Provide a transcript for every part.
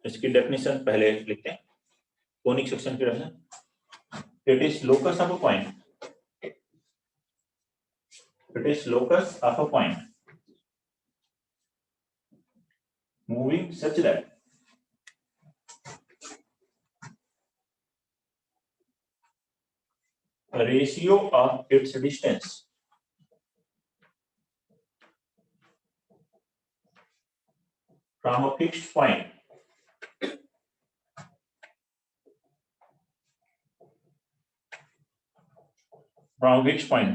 इसकी डेफिनेशन पहले लिखते हैं, कोनिक सेक्शन की definition, it is locus of a point, it is locus of a point moving such that a ratio of its distance from a fixed point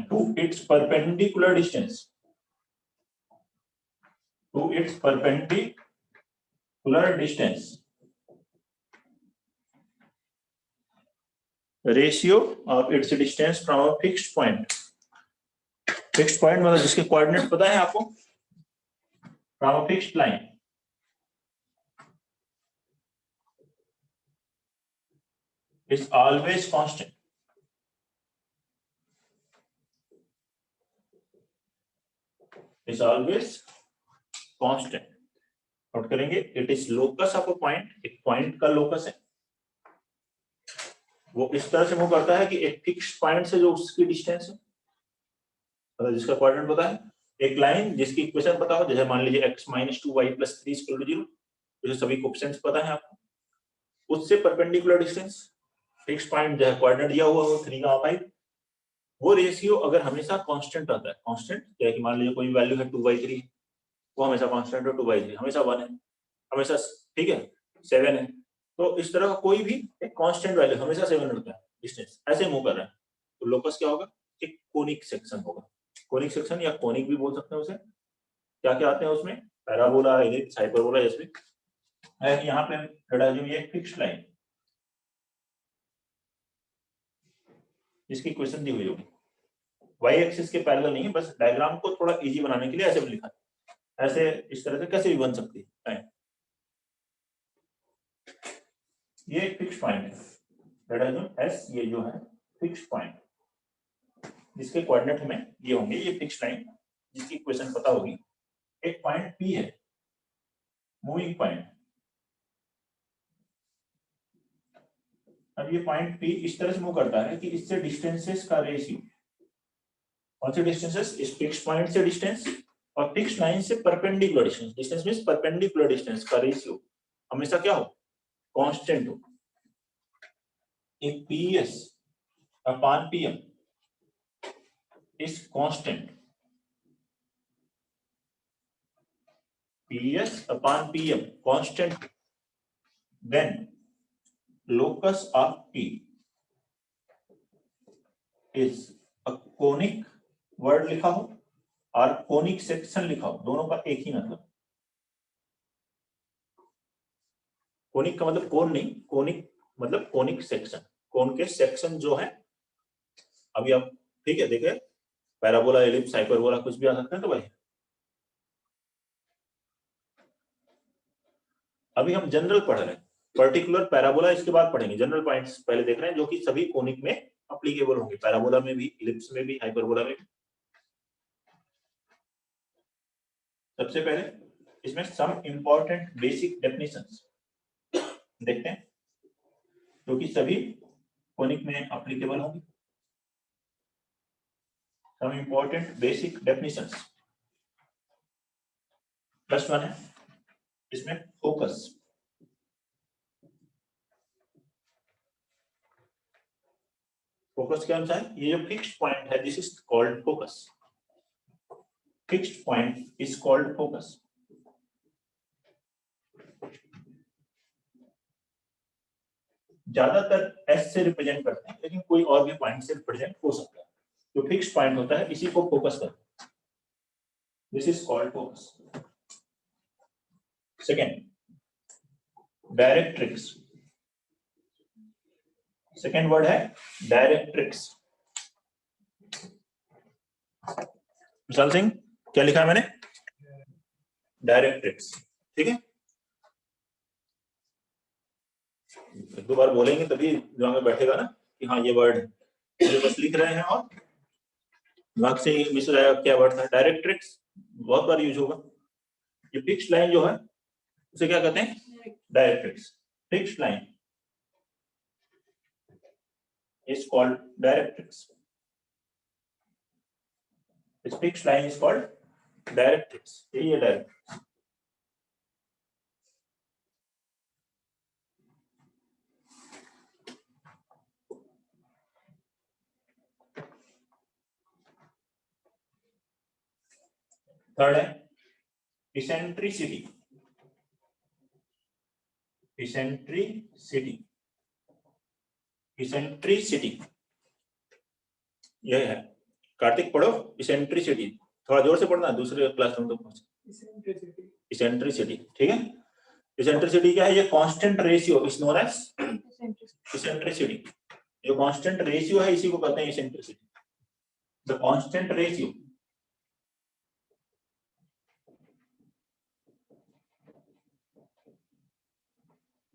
to its perpendicular distance ratio of its distance from a fixed point मतलब जिसके coordinate पता है आपको, from a fixed line is always constant. Is always constant. Note करेंगे, it is locus of a point, एक point का locus है, वो इस तरह से मूव करता है कि एक फिक्स्ड पॉइंट से जो उसकी डिस्टेंस है, मतलब जिसका कोऑर्डिनेट पता है, एक लाइन जिसकी इक्वेशन पता हो, जैसे मान लीजिए x - 2y + 3 = 0, जैसे सभी कोएफिशिएंट्स पता है आपको, उससे परपेंडिकुलर डिस्टेंस, फिक्स्ड पॉइंट जो है कोऑर्डिनेट दिया हुआ हो 3, 5, वो रेशियो अगर हमेशा कांस्टेंट रहता है, कांस्टेंट क्या है कि मान लीजिए कोई वैल्यू है 2/3, वो हमेशा कांस्टेंट है, 2/3 हमेशा 1 है, हमेशा ठीक है 7 है, तो इस तरह का कोई भी एक कांस्टेंट वैल्यू हमेशा 7 रहता है, डिस्टेंस ऐसे मूव कर रहा है, तो लोकस क्या होगा, एक कोनिक सेक्शन होगा, कोनिक सेक्शन या कोनिक भी बोल सकते हैं उसे। क्या क्या आते हैं उसमें, पैराबोला, एलिप्स, हाइपरबोला, जैसे है कि यहाँ पे रेडाजियम ये फिक्स्ड लाइन जिसकी इक्वेशन दी हुई होगी, वाई एक्सिस के पैरेलल नहीं है, बस डायग्राम को थोड़ा इजी बनाने के लिए ऐसे भी लिखा है, ऐसे इस तरह से कैसे भी बन सकती है। ये एक फिक्स्ड पॉइंट है, रेडाजियम एस, ये जो है फिक्स्ड पॉइंट, जिसके कोऑर्डिनेट हमें ये होंगे, ये फिक्स्ड लाइन जिसकी इक्वेशन पता होगी, एक पॉइंट पी है, मूविंग पॉइंट। अब ये पॉइंट पी इस तरह से मूव करता है कि इससे डिस्टेंसेस का रेशियो, कौन से डिस्टेंसेस, इस फिक्स्ड पॉइंट से डिस्टेंस और फिक्स्ड लाइन से perpendicular distance, distance means perpendicular distance का रेशियो हमेशा क्या हो, कांस्टेंट हो। एक PS upon PM is constant, PS upon PM constant, then locus of P is a conic, word लिखा हो और कोनिक सेक्शन लिखा हो, दोनों का एक ही मतलब। कोनिक का मतलब कोन नहीं, कोनिक मतलब कोनिक सेक्शन, कोन के सेक्शन जो है, अभी आप ठीक है देखे, पैराबोला, एलिप्स, हाइपरबोला कुछ भी आ सकते हैं, तो भाई अभी हम जनरल पढ़ रहे हैं, पर्टिकुलर पैराबोला इसके बाद पढ़ेंगे, जनरल पॉइंट्स पहले देख रहे हैं जो कि सभी कोनिक में एप्लीकेबल होंगे, पैराबोला में भी, एलिप्स में भी, हाइपरबोला में भी। सबसे पहले इसमें सम इंपॉर्टेंट बेसिक डेफिनेशंस देखते हैं जो कि सभी कोनिक में एप्लीकेबल होंगे। Some important basic definitions, first one है इसमें फोकस। फोकस क्या होता है, ये जो फिक्स्ड पॉइंट है, this is called focus, fixed point is called focus. ज्यादातर एस से रिप्रेजेंट करते हैं, लेकिन कोई और भी पॉइंट से रिप्रेजेंट हो सकता है, जो फिक्स्ड पॉइंट होता है इसी को फोकस करते हैं, this is called focus. Second, directrix, second word है डायरेक्ट्रिक्स। विशाल सिंह, क्या लिखा है मैंने, डायरेक्ट्रिक्स, ठीक है, एक दो बार बोलेंगे तभी दिमाग में बैठेगा ना कि हाँ ये वर्ड है, तो बस लिख रहे हैं और दिमाग से मिस हो जाएगा क्या वर्ड था। डायरेक्ट्रिक्स बहुत बार यूज होगा। ये फिक्स्ड लाइन जो है उसे क्या कहते हैं, directrix. Fixed line is called directrix. This fixed line is called directrix. यही है directrix. थर्ड है इसेंट्रिसिटी. इसेंट्रिसिटी. इसेंट्रिसिटी यह है. कार्तिक पढ़ो इसेंट्रिसिटी. थोड़ा जोर से पढ़ना, दूसरे क्लासरूम तक पहुंच. इसेंट्रिसिटी. ठीक है. इसेंट्रिसिटी क्या है? ये constant ratio is known as eccentricity. जो कांस्टेंट रेशियो है इसी को कहते हैं eccentricity. The constant ratio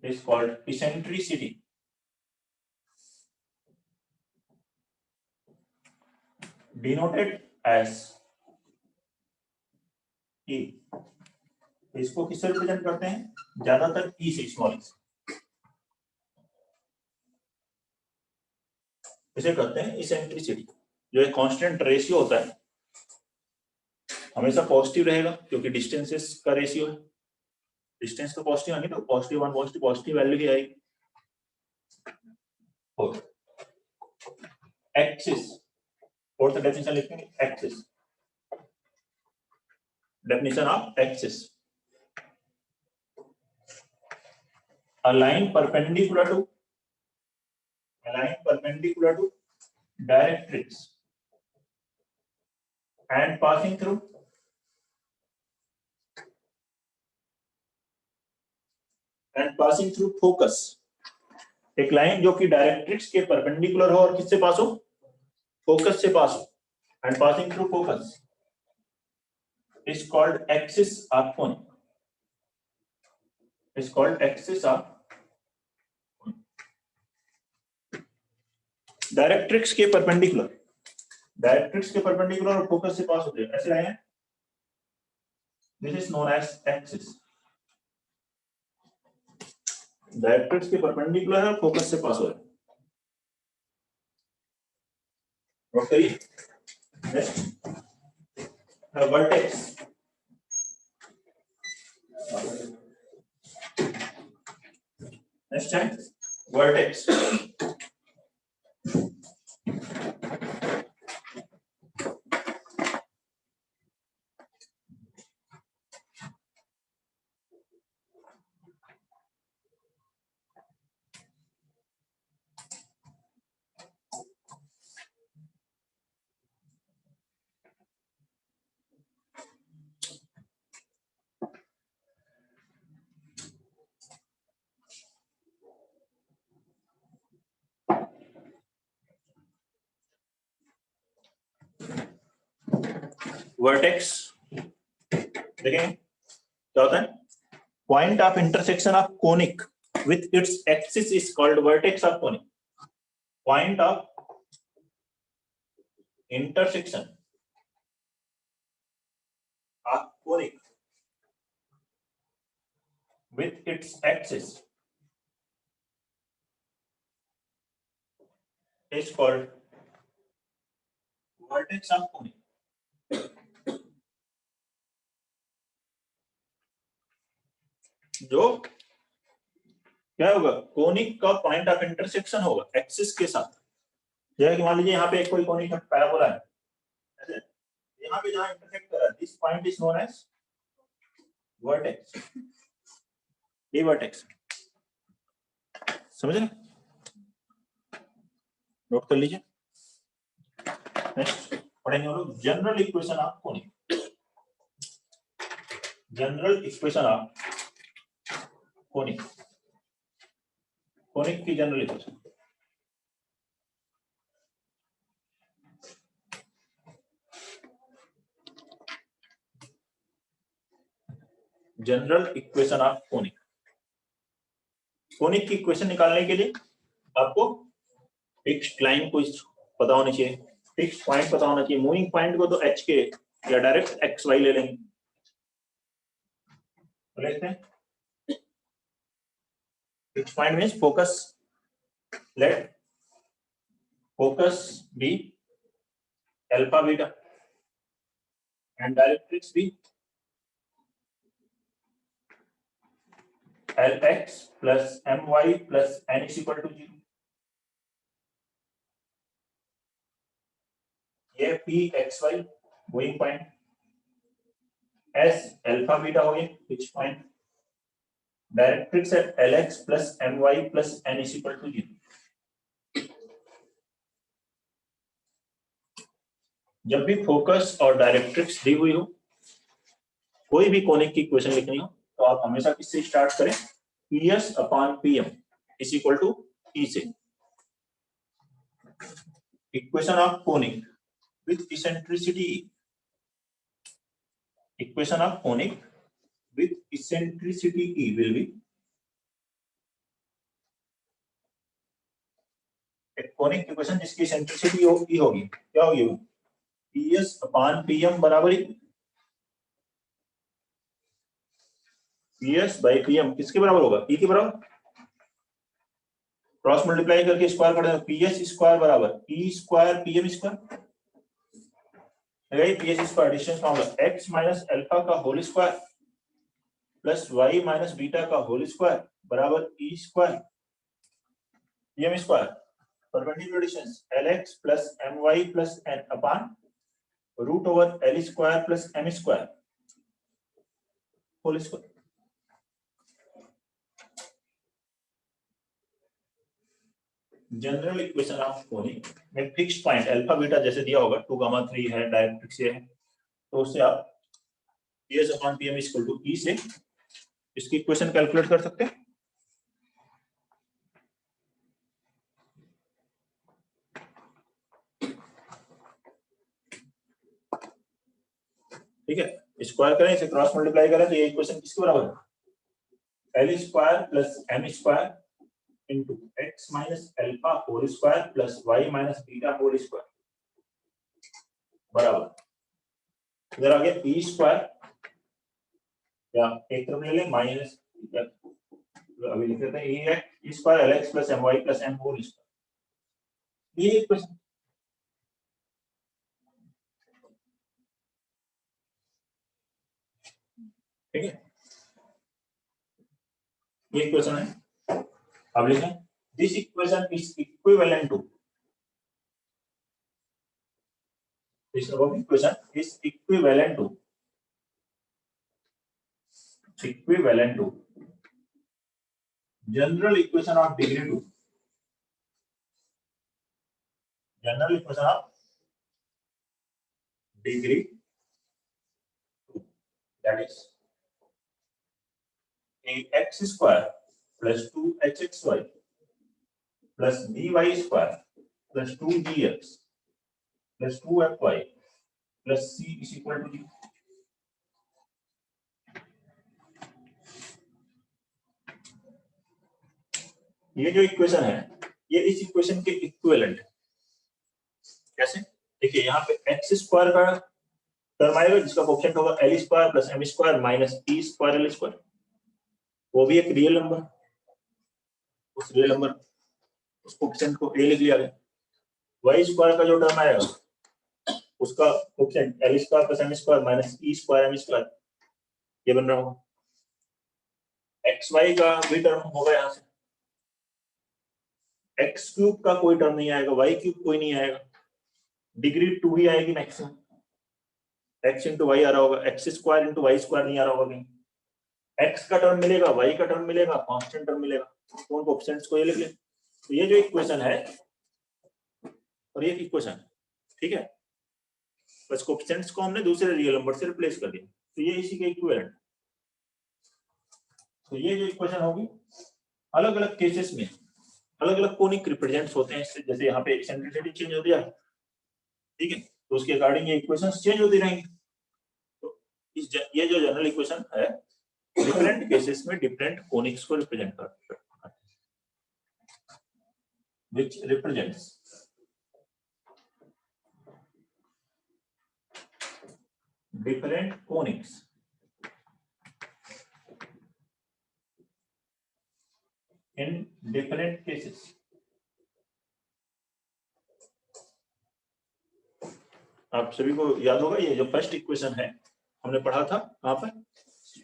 is called eccentricity. Denoted as E. इसको किससे रिप्रेजेंट करते हैं? ज्यादातर E से, स्मॉल e से. इसे कहते हैं इसेंट्रिसिटी. जो एक कांस्टेंट रेशियो होता है हमेशा पॉजिटिव रहेगा क्योंकि डिस्टेंसेस का रेशियो है. डिस्टेंस तो पॉजिटिव आएंगे तो पॉजिटिव वन पॉजिटिव वैल्यू ही आएगी. एक्सिस. फोर्थ डेफिनेशन लिखेंगे axis. Definition of axis. A line perpendicular to directrix and passing through focus. एक लाइन जो कि डायरेक्ट्रिक्स के परपेंडिकुलर हो और किससे पास हो? फोकस से पास हो. And passing through focus is called axis of conic. Is called axis of directrix के परपेंडिकुलर और फोकस से पास होते हैं. ऐसे लाइन है. This is known as axis. Directrix के परपेंडिकुलर और फोकस से पास हो रहे हैं. नोट करिए. Next vertex. नेक्स्ट है वर्टेक्स. वर्टेक्स देखें क्या होता है. Point of intersection of conic with its axis is called vertex of conic. Point of intersection of conic with its axis is called vertex of conic. जो क्या होगा? Conic का point of intersection होगा axis के साथ. जैसे कि मान लीजिए यहाँ पे एक कोई कोनिक पैराबोला है. ऐसे यहाँ पे जहाँ इंटरसेक्ट कर रहा है this point is known as vertex. ये वर्टेक्स. समझ रहे? नोट कर लीजिए. नेक्स्ट पढ़ेंगे हम लोग general equation of conic. General equation of conic. Conic की general equation. General equation of conic. Conic की इक्वेशन निकालने के लिए आपको फिक्स्ड लाइन को पता होनी चाहिए, फिक्स्ड पॉइंट पता होना चाहिए. मूविंग पॉइंट को तो एच के या डायरेक्ट एक्स वाई ले लेंगे. देखते हैं Fixed point means focus. Let focus be alpha beta and directrix be Lx plus my plus n is equal to 0. ये p xy going point, s alpha beta हो गया fix point, directrix at Lx plus my plus n is equal to 0. जब भी focus और directrix दी हुई हो, कोई भी कोनिक की इक्वेशन लिखनी हो, तो आप हमेशा किससे स्टार्ट करें? PS upon PM is equal to E से. Equation of conic with eccentricity, equation of conic with eccentricity E will be एक कोनिक इक्वेशन जिसकी इसेंट्रिसिटी E होगी, क्या होगी वो? PS अपॉन PM बराबर ही PS बाई PM किसके बराबर होगा? E के बराबर. क्रॉस मल्टीप्लाई करके स्क्वायर कर देंगे, PS स्क्वायर बराबर E square PM square. PS square distance formula x minus alpha का whole square plus y minus beta का होल स्क्वायर बराबर E square PM square. Perpendicular distance Lx plus my plus n upon root over L square plus m square whole square. General equation of conic में fixed point alpha beta जैसे दिया होगा 2 gamma 3 है, directrix ये है, तो उससे आप PS upon PM equal to E से इसकी इक्वेशन कैलकुलेट कर सकते हैं. ठीक है, स्क्वायर करें, इसे क्रॉस मल्टीप्लाई करें तो ये इक्वेशन किसके बराबर है? L square plus m square into x minus alpha whole square plus y minus beta whole square बराबर इधर आ गया e स्क्वायर, या एक तरफ ले लें माइनस, अभी लिख देते हैं e square lx plus my plus m whole square. ये इक्वेशन ठीक है, ये इक्वेशन है. अब लिखें this equation is equivalent to, this equation is equivalent to general equation of degree 2, general equation of degree 2, that is ax square plus 2hxy plus dy square plus 2gx plus 2fy plus c is equal to 0. ये जो equation है ये इस equation के equivalent है. कैसे? देखिए यहाँ पे एक्स स्क्वायर का टर्म आएगा जिसका कोएफिशिएंट होगा L square plus M square minus E square L square, वो भी एक रियल नंबर, उस रियल नंबर उस कोएफिशिएंट को ए लिख लिया गया. वाई स्क्वायर का जो टर्म आएगा उसका coefficient L square plus M square minus E square M square, ये बन रहा होगा. एक्स वाई का भी टर्म होगा, यहाँ से एक्स क्यूब का कोई टर्म नहीं आएगा, वाई क्यूब कोई नहीं आएगा, डिग्री 2 ही आएगी मैक्सिमम. एक्स इंटू वाई आ रहा होगा, x square into y square नहीं आ रहा होगा कहीं. एक्स का टर्म मिलेगा, वाई का टर्म मिलेगा, कांस्टेंट टर्म मिलेगा, कौन कोएफिशिएंट्स को ये लिख ले. तो ये जो इक्वेशन है और ये इक्वेशन, ठीक है, बस कोएफिशिएंट्स को हमने दूसरे रियल नंबर से रिप्लेस कर दिया, तो ये इसी के इक्विवेलेंट. तो ये जो इक्वेशन होगी अलग अलग केसेस में अलग अलग कोनिक रिप्रेजेंट्स होते हैं इससे, जैसे यहाँ पे एक्सेंट्रिसिटी चेंज होती है, ठीक है, तो उसके अकॉर्डिंग ये इक्वेशंस चेंज होती रहेंगी. तो ये जो जनरल इक्वेशन है डिफरेंट केसेस में डिफरेंट कोनिक्स को रिप्रेजेंट करता है, which represents different conics in different cases. आप सभी को याद होगा ये जो फर्स्ट इक्वेशन है हमने पढ़ा था कहां पर,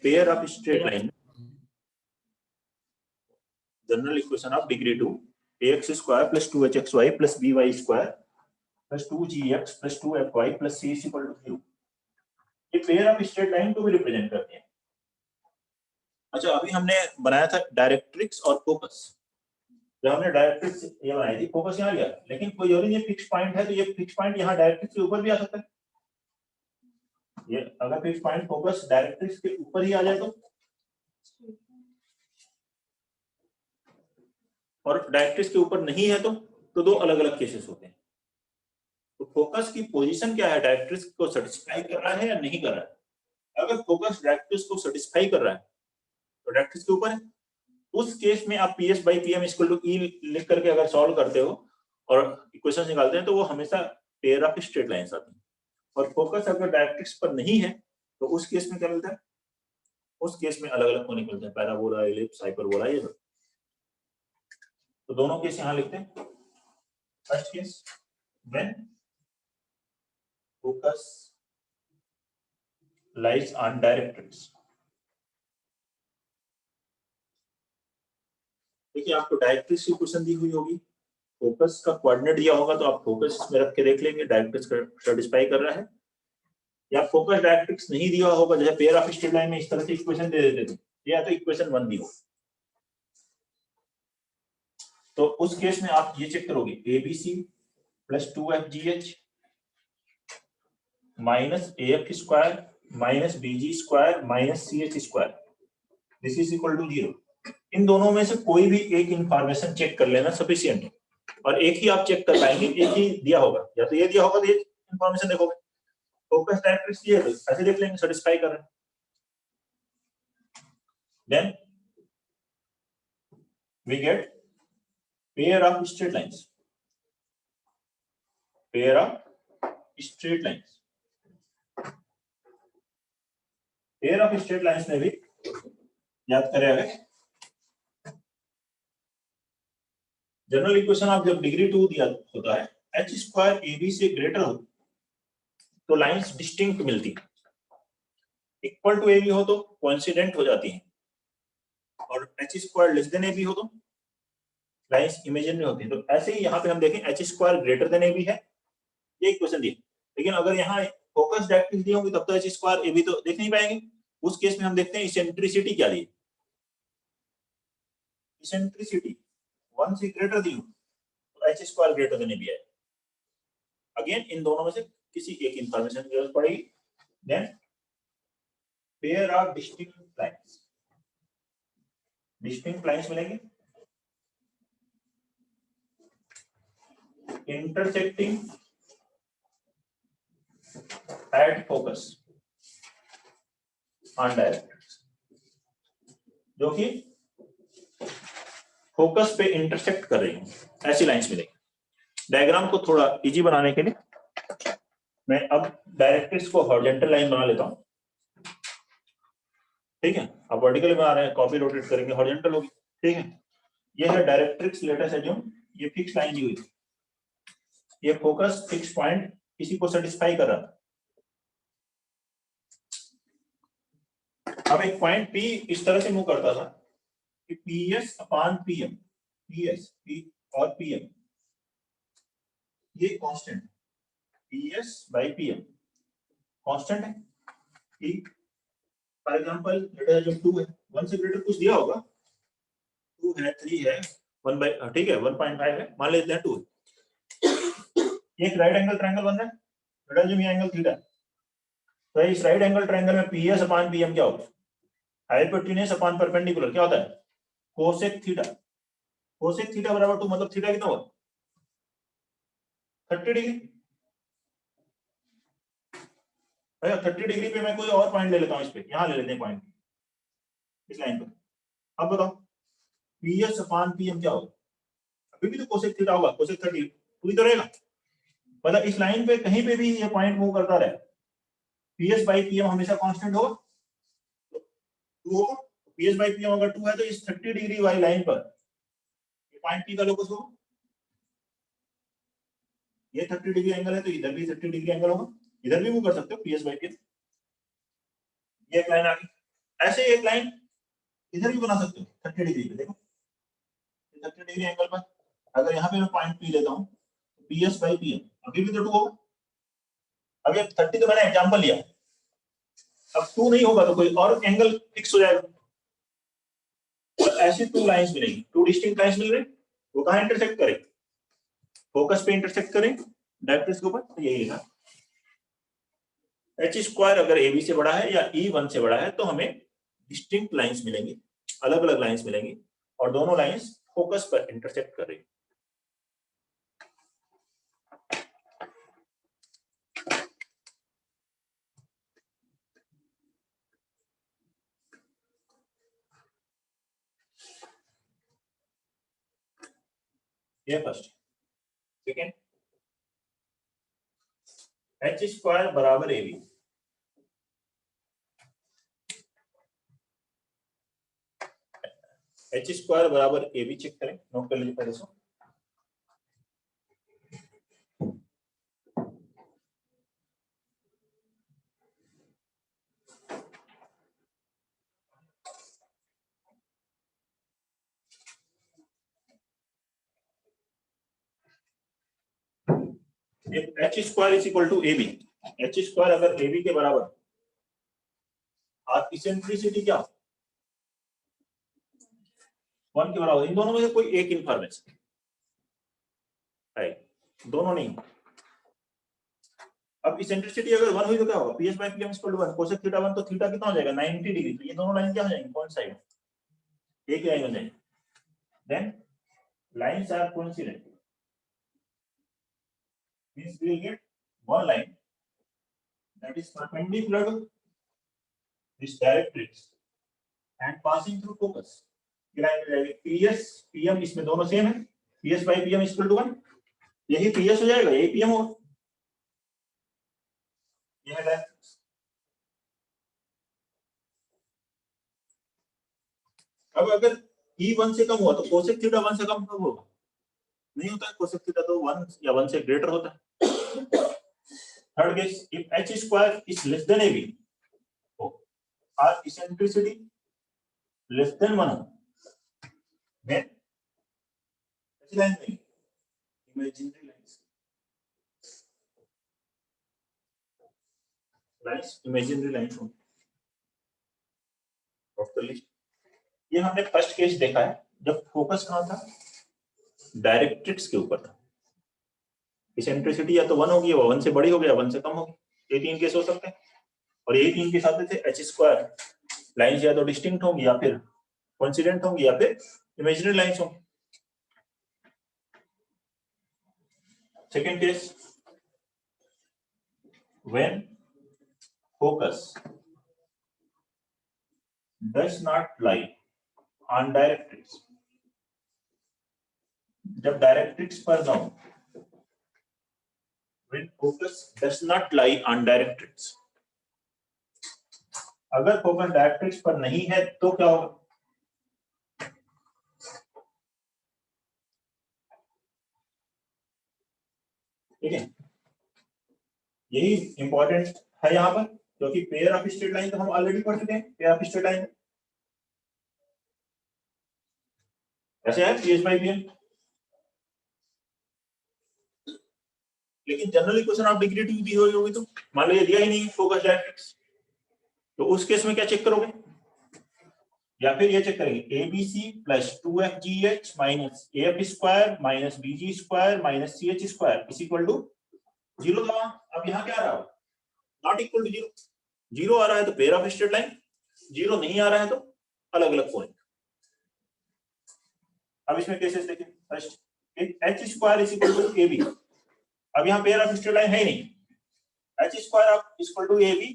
pair of straight line, general equation of degree 2, ax square plus 2hxy plus by square plus 2gx plus 2fy plus c is equal to 0। ये पेयर ऑफ स्ट्रेट लाइन को भी रिप्रेजेंट करते हैं। अच्छा, अभी हमने बनाया था डायरेक्ट्रिक्स और फोकस। जब हमने डायरेक्ट्रिक्स ये बनाई थी, फोकस यहाँ लिया, लेकिन कोई और ये फिक्स पॉइंट है तो ये फिक्स पॉइंट यहाँ डायरेक्ट्रिक्स के ऊपर भी आ सकता है। ये अगर फिक्स पॉइंट फोकस डायरेक्ट्रिक्स के ऊपर ही आ जाए तो, और डायरेक्ट्रिक्स के ऊपर नहीं है तो दो अलग अलग केसेस होते हैं। तो फोकस की पोजीशन क्या है, डायरेक्ट्रिक्स को सेटिस्फाई कर रहा है या नहीं कर रहा है। अगर फोकस डायरेक्ट्रिक्स को सेटिस्फाई कर रहा है तो डायरेक्ट्रिक्स के ऊपर है। उस केस में आप PS by PM equal to E लिख करके अगर सॉल्व करते हो और इक्वेशन निकालते हैं तो वो हमेशा पेयर ऑफ स्ट्रेट लाइंस आती है। और फोकस अगर डायरेक्ट्रिक्स पर नहीं है तो उस केस में क्या मिलता है, उस केस में अलग अलग कोने मिलते हैं, पैराबोला, एलिप्स, हाइपरबोला, ये सब। तो दोनों केस यहाँ लिखते हैं। First case when focus lies on directrix. देखिए, आपको डायरेक्ट्रिक्स की क्वेश्चन दी हुई होगी, फोकस का कोऑर्डिनेट दिया होगा तो आप फोकस इसमें रख के देख लेंगे डायरेक्ट्रिक्स सेटिस्फाई कर रहा है, या फोकस डायरेक्ट्रिक्स नहीं दिया होगा, जैसे पेयर ऑफ स्ट्रेट लाइन में इस तरह से इक्वेशन दे देते थे, या तो इक्वेशन 1 दी हो, तो उस केस में आप ये चेक करोगे ABC plus 2FGH minus AF square minus BG square minus CH square, this is equal to 0। इन दोनों में से कोई भी एक इंफॉर्मेशन चेक कर लेना सफिशिएंट है, और एक ही आप चेक कर पाएंगे, एक ही दिया होगा, या तो ये दिया होगा तो ये इंफॉर्मेशन देखोगे, फोकस डायरेक्ट्रिक्स दिए तो ऐसे देख लेंगे सेटिस्फाई कर रहे हैं। Then we get pair of straight lines, pair of straight lines, pair of straight lines में भी याद करें अगर जनरल इक्वेशन ऑफ जब डिग्री 2 दिया होता है, h स्क्वायर AB से ग्रेटर हो तो लाइंस डिस्टिंक्ट मिलती है, इक्वल टू AB हो तो कोइंसिडेंट हो जाती है, और h square less than AB हो तो लाइंस इमेजिनरी होती है। तो ऐसे ही यहाँ पे हम देखें h square greater than AB है, ये इक्वेशन दी, लेकिन अगर यहाँ फोकस डायरेक्ट्रिक्स दी होगी तब तो h स्क्वायर AB तो देख नहीं पाएंगे। उस केस में हम देखते हैं इसेंट्रिसिटी क्या दी, इसेंट्रिसिटी 1 से ग्रेटर दी हो तो h square greater than AB है। अगेन इन दोनों में से किसी एक इंफॉर्मेशन की जरूरत पड़ेगी। Then pair of distinct lines, distinct lines मिलेंगे intersecting at focus on directrix, जो कि फोकस पे इंटरसेक्ट कर रही हूं, ऐसी लाइंस मिलेंगी। डायग्राम को थोड़ा इजी बनाने के लिए मैं अब डायरेक्ट्रिक्स को हॉरिजॉन्टल लाइन बना लेता हूं, ठीक है। आप वर्टिकल बना रहे हैं, कॉपी रोटेट करेंगे, हॉरिजॉन्टल होगी, ठीक है। ये है डायरेक्ट्रिक्स, लेटर से जो ये फिक्स लाइन दी हुई, ये फोकस फिक्स पॉइंट किसी को सेटिस्फाई कर रहा था। अब एक पॉइंट P इस तरह से मूव करता था कि PS upon PM, PS P और PM ये constant, PS by PM constant है। फॉर एग्जांपल लेटर जो 2 है, 1 से ग्रेटर कुछ दिया होगा, 2 है, 3 है, 1 बाई, ठीक है, 1.5 है, मान लेते हैं 2 है। एक राइट एंगल ट्रायंगल बन रहा है, लेटर जो ये एंगल थीटा, तो इस राइट एंगल ट्रायंगल में PS अपॉन PM क्या होगा, हाइपोटेन्यूस अपॉन परपेंडिकुलर क्या होता है, कोसेक थीटा। कोसेक थीटा बराबर 2, मतलब थीटा कितना होगा 30 डिग्री। भैया 30 डिग्री पे मैं कोई और पॉइंट ले लेता हूं, इस पे यहां ले लेते हैं पॉइंट, इस लाइन पर। अब बताओ PS अपॉन PM क्या होगा, अभी भी तो कोसेक थीटा होगा, कोसेक 30 पूरी तो रहेगा, मतलब इस लाइन पे कहीं पे भी ये पॉइंट मूव करता रहे, PS बाई PM हमेशा कांस्टेंट होगा, 2 होगा। PS बाई PM अगर 2 है तो इस 30 डिग्री वाली लाइन पर पॉइंट पी का लोकस होगा, ये 30 डिग्री एंगल है तो इधर भी 30 डिग्री एंगल होगा, इधर भी मूव कर सकते हो पीएस बाई पी। ये एक लाइन आ गई, ऐसे एक लाइन इधर भी बना सकते हो 30 डिग्री पे। देखो 30 डिग्री एंगल पर अगर यहाँ पे मैं पॉइंट पी लेता हूँ तो पीएस बाई पीएम अभी भी तो 2 होगा। अब ये 30 तो मैंने एग्जांपल लिया, अब 2 नहीं होगा तो कोई और एंगल फिक्स हो जाएगा। तो ऐसी 2 लाइंस मिलेंगी, 2 डिस्टिंक्ट लाइंस मिल रही, वो कहाँ इंटरसेक्ट करें, फोकस पे इंटरसेक्ट करें डायरेक्ट्रिक्स के ऊपर। तो यही है ना, एच स्क्वायर अगर ए बी से बड़ा है या ई 1 से बड़ा है तो हमें डिस्टिंक्ट लाइंस मिलेंगी, अलग अलग लाइंस मिलेंगी, और दोनों लाइंस फोकस पर इंटरसेक्ट कर रही। ये फर्स्ट। सेकेंड, एच स्क्वायर बराबर ए बी, एच स्क्वायर बराबर ए बी चेक करें, नोट कर लीजिए पहले से। H square is equal to A B, H square अगर ए बी के बराबर और इसेंट्रिसिटी क्या 1 के बराबर, इन दोनों में से कोई एक इंफॉर्मेशन है, दोनों नहीं। अब इसेंट्रिसिटी अगर 1 हुई तो क्या होगा, PS by PM equal to 1 cosec theta 1, तो थीटा कितना हो जाएगा 90 डिग्री। तो ये दोनों लाइन क्या हो जाएंगी, कौन साइड, एक लाइन हो जाएगी। Then lines are coincident, means we will get one line that is perpendicular to this directrix and passing through focus। ये लाइन मिल जाएगी पीएस पीएम, इसमें दोनों सेम है, PS by PM equal to 1, यही पीएस हो जाएगा, यही पीएम होगा। ये है डायरेक्ट्रिक्स। अब अगर E1 से कम हुआ तो कोसेक थीटा 1 से कम कब होगा, नहीं होता है, कोसेक थीटा तो 1 या 1 से ग्रेटर होता है। Third case, if h square is less than ab और इसेंट्रिसिटी लेस देन 1, then ऐसी लाइन नहीं, इमेजिनरी लाइंस, इमेजिनरी लाइंस होंगी ऑफ द लिस्ट। ये हमने फर्स्ट केस देखा है जब फोकस कहां था, डायरेक्ट्रिक्स के ऊपर था। इसेंट्रिसिटी या तो 1 होगी या 1 से बड़ी हो गया 1 से कम होगी, ये 3 केस हो सकते हैं। और यही 3 केस आते थे, एच स्क्वायर लाइंस या तो डिस्टिंक्ट होंगी या फिर कोइंसिडेंट होंगी या फिर इमेजिनरी लाइंस होंगी। Second case, when focus does not lie on directrix, जब डायरेक्ट्रिक्स पर ना हो, when focus does not lie on directrix, अगर फोकस डायरेक्ट्रिक्स पर नहीं है तो क्या होगा, ठीक है, यही इंपॉर्टेंट है यहाँ पर, क्योंकि पेयर ऑफ स्ट्रेट लाइन तो हम ऑलरेडी पढ़ चुके हैं, पेयर ऑफ स्ट्रेट लाइन ऐसे है पीएस बाई पीएम। लेकिन जनरली क्वेश्चन ऑफ डिग्री 2 दी हुई होगी तो मान लीजिए दिया ही नहीं फोकस डायरेक्ट्रिक्स, तो उस केस में क्या चेक करोगे, या फिर ये चेक करेंगे ABC plus 2fgh minus F square minus BG square minus C square is equal to 0। अब यहाँ क्या आ रहा है, नॉट इक्वल टू 0, 0 आ रहा है तो पेयर ऑफ स्ट्रेट लाइन, 0 नहीं आ रहा है तो अलग अलग पॉइंट। अब इसमें केसेस देखें, first H square is equal to A B, अब यहाँ पेयर ऑफ स्ट्रेट लाइन है ही नहीं, H square of equal to A B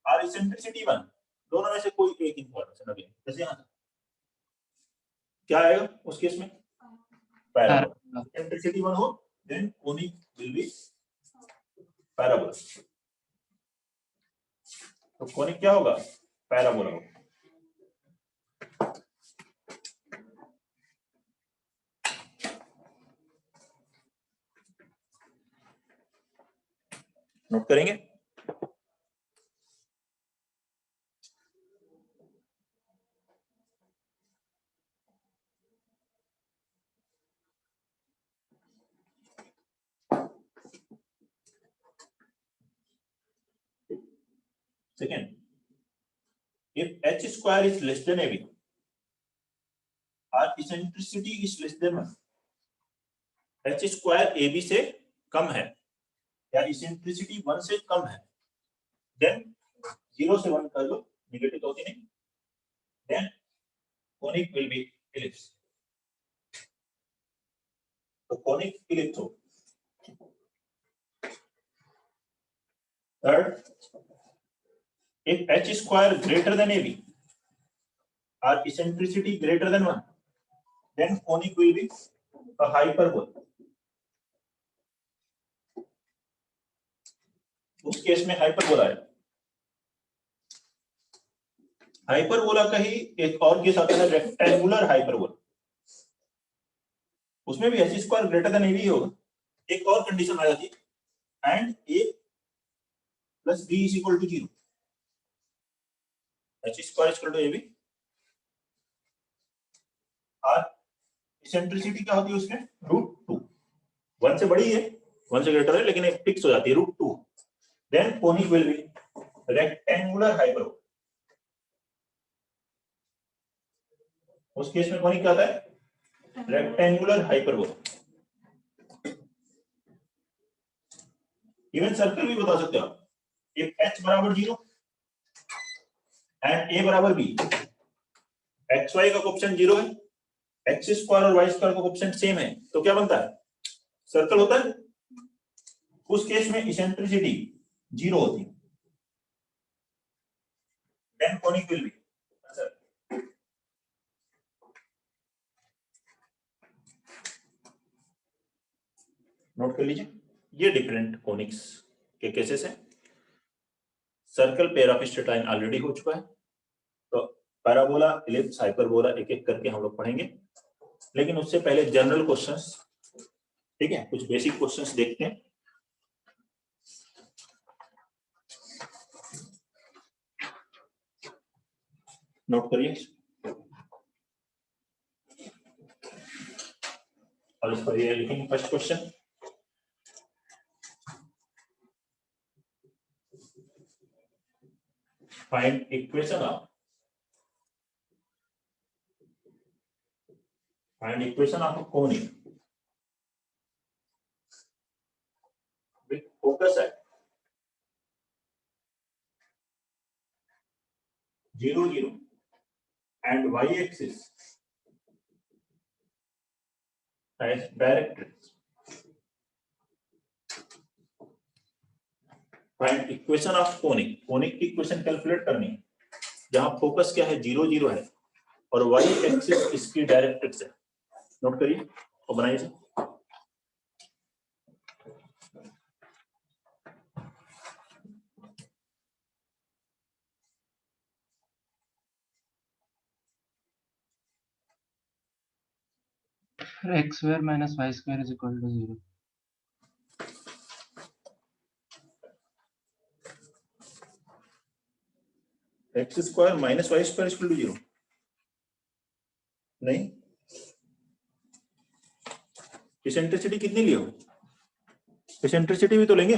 और इसेंट्रिसिटी 1, दोनों में से कोई एक इंफॉर्मेशन अभी, जैसे यहाँ क्या आएगा उस केस में, पैराबोला। इसेंट्रिसिटी 1 हो then conic will be parabola, तो कोनिक क्या होगा, पैराबोला होगा। नोट करेंगे। Second, if h square is less than AB, our eccentricity is less than 1. h square AB से कम है या eccentricity 1 से कम है, then 0 से 1 कर दो, नेगेटिव तो होती नहीं, then conic will be ellipse. तो conic ellipse हो। Third, if h square greater than AB, or eccentricity greater than 1, then conic will be a hyperbola. उस केस में हाइपरबोला है। हाइपरबोला का ही एक और केस आता है, रेक्टेंगुलर हाइपरबोला। उसमें भी h square greater than AB होगा। एक और कंडीशन आ जाती है, and a plus b is equal to 0। h square is equal to AB और इसेंट्रिसिटी क्या होती है उसमें, √2। 1 से बड़ी है, 1 से ग्रेटर है, लेकिन एक फिक्स हो जाती है √2। Then conic will be rectangular hyperbola. उस केस में कोनिक क्या आता है, रेक्टेंगुलर हाइपरबोला। इवन सर्कल भी बता सकते हो आप। इफ h बराबर 0 एंड a बराबर b, xy का कोएफिशिएंट 0 है, x स्क्वायर और y स्क्वायर का कोएफिशिएंट सेम है, तो क्या बनता है, सर्कल होता है। उस केस में इसेंट्रिसिटी 0 होती है, then conic will be. Note कर लीजिए, ये डिफरेंट कोनिक्स के केसेस हैं। Circle, pair of straight line already हो चुका है, तो पैराबोला, इलिप्स, हाइपरबोला एक एक करके हम लोग पढ़ेंगे। लेकिन उससे पहले जनरल क्वेश्चंस, ठीक है, कुछ बेसिक क्वेश्चंस देखते हैं। नोट करिए और इस पर ये लिखेंगे first question. Find equation of a conic with focus at 0, 0 and y-axis as directrix. Find equation of conic. Conic की इक्वेशन कैलकुलेट करनी है, जहां फोकस क्या है, 0, 0 है और y एक्सिस इसकी डायरेक्ट्रिक्स है। नोट करिए और बनाइए इसे। x square minus y square is equal to 0. X square minus y square equal to 0 नहीं, इसेंट्रिसिटी कितनी लियो, इसेंट्रिसिटी भी तो लेंगे।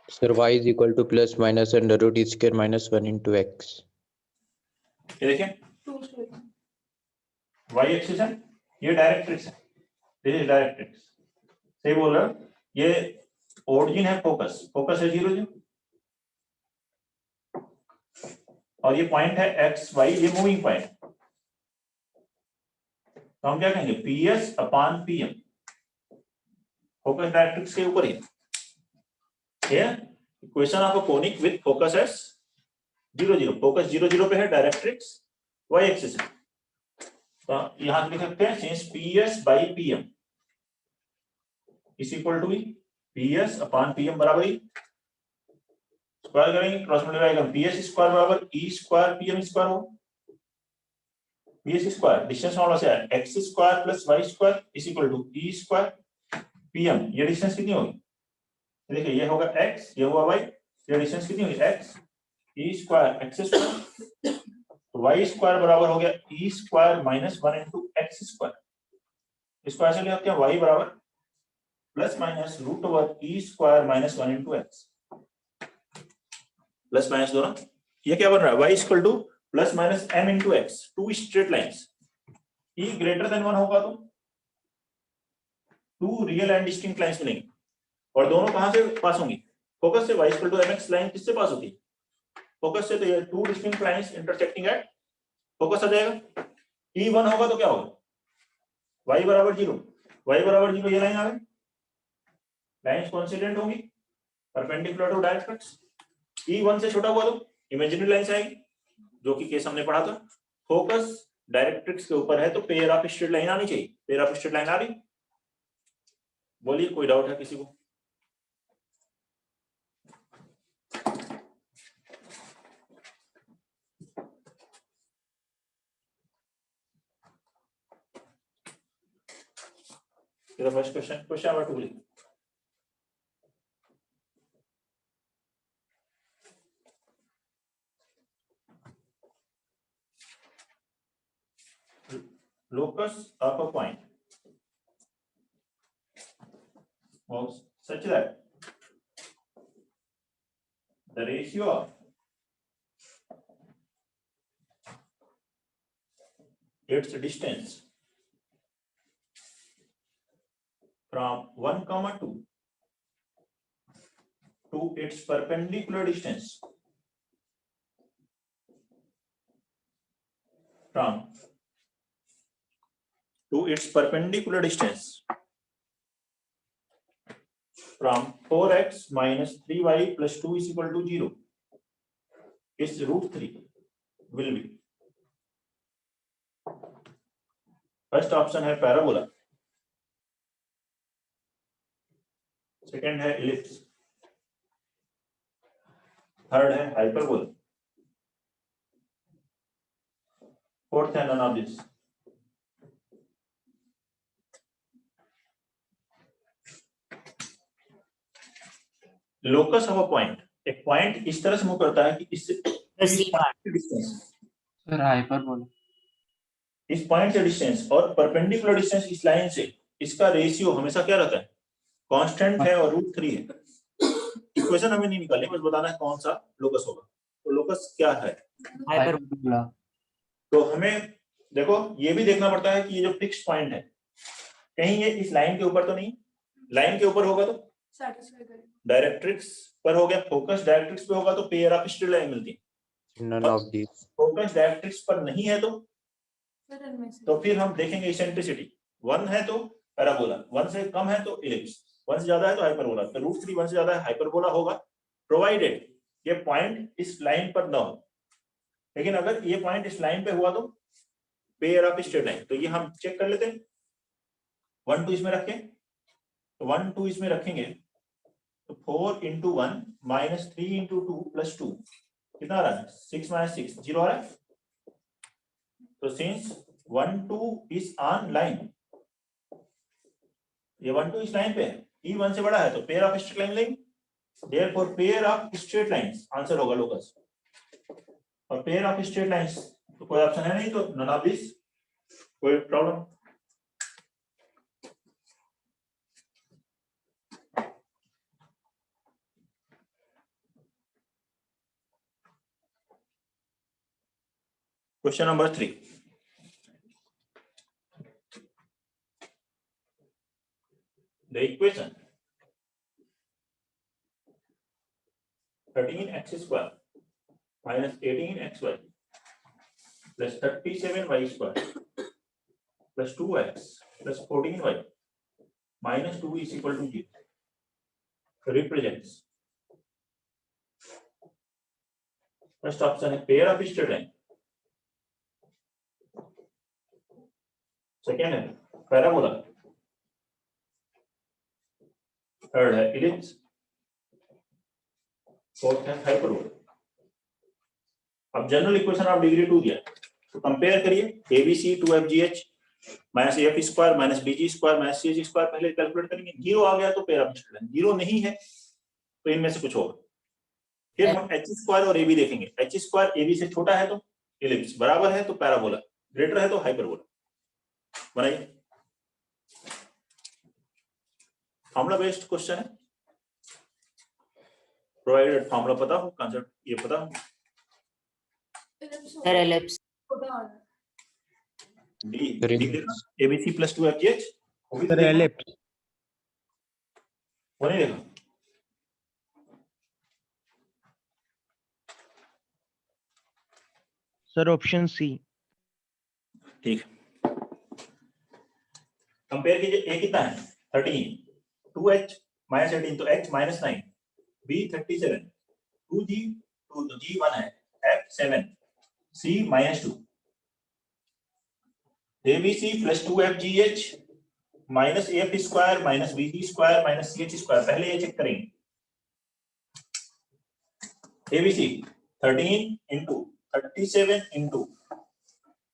Sir, y is equal to plus minus under root e square minus 1 into x. ये देखें, y axis है, ये directrix है, दिस इज डायरेक्ट्रिक्स। सही बोल रहा है, ये ओरिजिन है, फोकस, फोकस है 0, 0 और ये पॉइंट है एक्स वाई, ये मूविंग पॉइंट। तो हम क्या कहेंगे, PS upon PM, focus directrix के ऊपर ही। Equation of a conic with focus at 0, 0, focus 0, 0 पे है, डायरेक्ट्रिक्स वाई एक्सिस है। तो यहां लिख सकते हैं since PS by PM is equal to PS upon PM बराबर ही, स्क्वायर करेंगे, क्रॉस मल्टीप्लाई करेंगे, पीएस स्क्वायर बराबर ई स्क्वायर पीएम स्क्वायर हो। px स्क्वायर डिस्टेंस फॉर्मूला से है x square plus y square is equal to e square pm। ये distance कितनी होगी, देखिए ये होगा x, ये हुआ y, ये डिस्टेंस कितनी होगी x e square x square, तो y स्क्वायर बराबर हो गया e square minus 1 into x square. इसको ऐसे ले सकते हैं y बराबर plus minus root over e square minus 1 into x, plus minus दोनों, ये क्या बन रहा है y equal to plus minus m into x, two straight lines, e greater than 1 होगा तो two real and distinct lines मिलेंगी, और दोनों कहां से पास होंगी, फोकस से। y equal to mx line किससे पास होती है, फोकस से, तो ये two distinct lines intersecting at focus आ जाएगा। e 1 होगा तो क्या होगा, y बराबर 0, y बराबर 0, ये लाइन आ गई, लाइंस कोइंसिडेंट होंगी परपेंडिकुलर टू डायरेक्ट्रिक्स। e 1 से छोटा हुआ तो इमेजिनरी लाइंस आएगी, जो कि केस हमने पढ़ा था। फोकस डायरेक्ट्रिक्स के ऊपर है तो पेयर ऑफ स्ट्रेट लाइन आनी चाहिए, पेयर ऑफ स्ट्रेट लाइन आ रही, बोलिए कोई डाउट है किसी को। फर्स्ट क्वेश्चन, क्वेश्चन नंबर 2 लिखिए। Locus of a point was such that the ratio of its distance from 1, 2 to its perpendicular distance from to its perpendicular distance from 4x minus 3y plus 2 is equal to 0 is root 3 will be, first option है parabola, second है ellipse, third है hyperbola, fourth है none of this. Locus of a point, एक point इस तरह से move करता है कि इससे डिस्टेंस, सर हाइपरबोला। इस पॉइंट से डिस्टेंस और परपेंडिकुलर डिस्टेंस इस लाइन से, इसका रेशियो हमेशा क्या रहता है, कांस्टेंट है और रूट 3 है। इक्वेशन हमें नहीं निकालनी, बस बताना है कौन सा लोकस होगा। तो लोकस क्या है, हाइपरबोला। तो हमें देखो ये भी देखना पड़ता है कि ये जो फिक्स्ड पॉइंट है कहीं ये इस लाइन के ऊपर तो नहीं, लाइन के ऊपर होगा तो डायरेक्ट्रिक्स पर हो गया, फोकस डायरेक्ट्रिक्स पे होगा तो पेयर ऑफ स्ट्रेट लाइन मिलती है। None of these. Focus directrix पर नहीं है तो फिर हम देखेंगे इसेंट्रिसिटी, 1 है तो पैराबोला, 1 से कम है तो इलिप्स, 1 से ज्यादा है तो हाइपरबोला। तो रूट 3 1 से ज्यादा है, हाइपरबोला होगा, प्रोवाइडेड ये पॉइंट इस लाइन पर ना हो। लेकिन अगर ये पॉइंट इस लाइन पे हुआ तो पेयर ऑफ स्ट्रेट लाइन, तो ये हम चेक कर लेते हैं। 1 2 इसमें रखें, तो 1 2 इसमें रखेंगे तो 4 into 1 minus 3 into 2 plus 2 कितना आ रहा है, 6 minus 6 0 आ रहा है। तो सिंस 1 2 इज ऑन लाइन, ये 1 2 इस लाइन पे है, e 1 से बड़ा है तो पेयर ऑफ स्ट्रेट लाइन लेंगे, therefore pair of straight lines answer होगा लोकस। और पेयर ऑफ स्ट्रेट लाइंस तो कोई ऑप्शन है नहीं, तो नन ऑफ दिस, कोई problem. Question number 3, the equation 13x square minus 18xy plus 37y square plus 2x plus 14y minus 2 is equal to 0 represents, first option है pair of straight line, second है parabola, third है ellipse, fourth है hyperbola. अब general equation of degree 2 दिया, तो compare करिए ABC 2FGH minus AF square minus BG square minus CH square, पहले calculate करेंगे, 0 आ गया तो पेयर ऑफ स्टेट लाइन, 0 नहीं है तो इनमें से कुछ होगा। फिर हम H स्क्वायर और AB देखेंगे, H स्क्वायर AB से छोटा है तो एलिप्स, बराबर है तो पैराबोला, ग्रेटर है तो हाइपरबोला। बनाइए, फॉर्मूला बेस्ड क्वेश्चन है, प्रोवाइडेड फॉर्मूला पता हो, कांसेप्ट ये पता हो। सर एलिप्स डी देखा ABC plus 2FGH sir ellipse. वो नहीं देखा, सर ऑप्शन सी। ठीक। कंपेयर कीजिए, A कितना है 13, 2H माइनस 18 तो H माइनस 9, B 37, 2G 2 तो G 1 है, F 7, C minus 2, ABC plus 2FGH minus AF square minus BG square minus CH square, पहले ये चेक करेंगे। ABC 13 into 37 into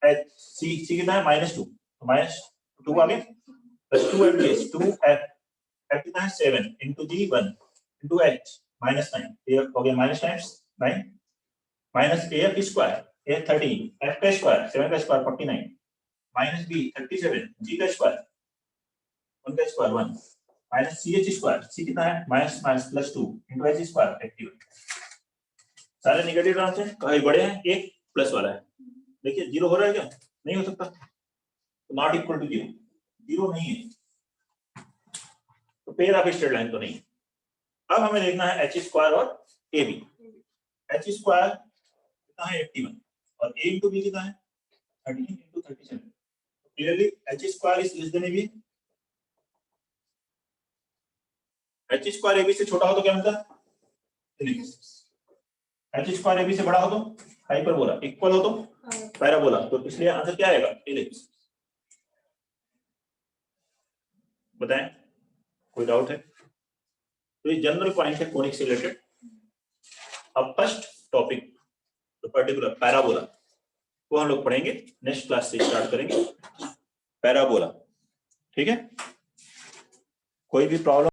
H, C कितना है माइनस 2, तो माइनस 2 आ गया, प्लस 2FGH 2F कितना है 7 into G 1 into H minus 9, ये हो गया minus times 9 minus AF square, A 13, F का स्क्वायर 7 का स्क्वायर 49 माइनस B 37, G का स्क्वायर 1 का square 1 minus CH square, C कितना है minus minus plus 2 into H square 81। सारे नेगेटिव टर्म्स हैं, कहीं बड़े हैं, एक प्लस वाला है, देखिए 0 हो रहा है क्या, नहीं हो सकता, तो नॉट इक्वल टू 0, 0 नहीं है तो पेयर ऑफ स्ट्रेट लाइन तो नहीं। अब हमें देखना है H स्क्वायर और AB। H स्क्वायर कितना है 81 और A इंटू B कितना है 13 into 37, clearly H square is less than AB। H square AB से छोटा हो तो क्या मिलता है, H स्क्वायर AB से बड़ा हो तो हाइपरबोला, इक्वल हो तो पैराबोला, तो इसलिए आंसर क्या आएगा एलिप्स। बताएं, कोई डाउट है? तो ये जनरल पॉइंट है कोनिक से रिलेटेड। अब फर्स्ट टॉपिक तो पर्टिकुलर पैराबोला वो हम लोग पढ़ेंगे, नेक्स्ट क्लास से स्टार्ट करेंगे पैराबोला, ठीक है। कोई भी प्रॉब्लम